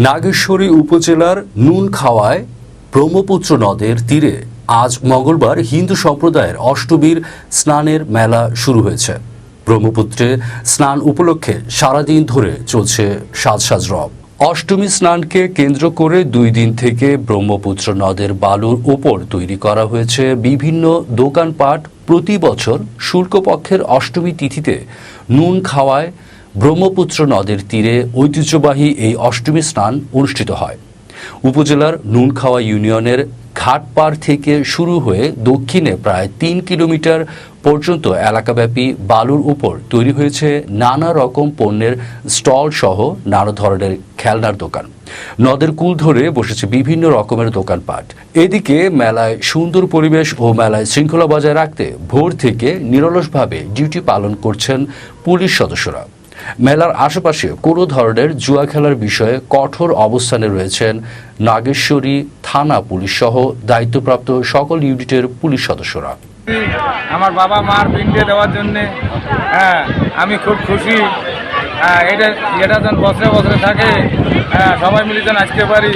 নাগেশ্বরী উপজেলার নুনখাওয়ায় ব্রহ্মপুত্র নদের তীরে আজ মঙ্গলবার হিন্দু সম্প্রদায়ের অষ্টমীর স্নানের মেলা শুরু হয়েছে। ব্রহ্মপুত্রে স্নান উপলক্ষে সারাদিন ধরে চলছে সাজ সাজ রব। অষ্টমী স্নানকে কেন্দ্র করে 2 দিন থেকে ব্রহ্মপুত্র নদের বালুর ওপর তৈরি করা হয়েছে বিভিন্ন দোকানপাট। প্রতি বছর শুক্লপক্ষের অষ্টমী তিথিতে নুনখাওয়ায় ব্রহ্মপুত্র নদের তীরে ঐতিহ্যবাহী এই অষ্টমী স্নান অনুষ্ঠিত হয়। উপজেলার নুনখাওয়া ইউনিয়নের ঘাটপাড় থেকে শুরু হয়ে দক্ষিণে প্রায় 3 কিলোমিটার পর্যন্ত এলাকাব্যাপী বালুর উপর তৈরি হয়েছে নানা রকম পণ্যের স্টল সহ নানা ধরনের খেলনার দোকান। নদের কূল ধরে বসেছে বিভিন্ন রকমের দোকানপাট। এদিকে মেলায় সুন্দর পরিবেশ ও মেলায় শৃঙ্খলা বজায় রাখতে ভোর থেকে নিরলসভাবে ডিউটি পালন করছেন পুলিশ সদস্যরা। মেলার আশেপাশে কোনো ধরনের জুয়া খেলার বিষয়ে কঠোর অবস্থানে রয়েছেন নাগেশ্বরী থানা পুলিশ সহ দায়িত্বপ্রাপ্ত সকল ইউনিটের পুলিশ সদস্যরা। আমার বাবা মার পিণ্ডে দেওয়ার জন্য আমি খুব খুশি। এটা যেন বছরে বছরে থাকে, সবাই মিলে যেন আসতে পারি।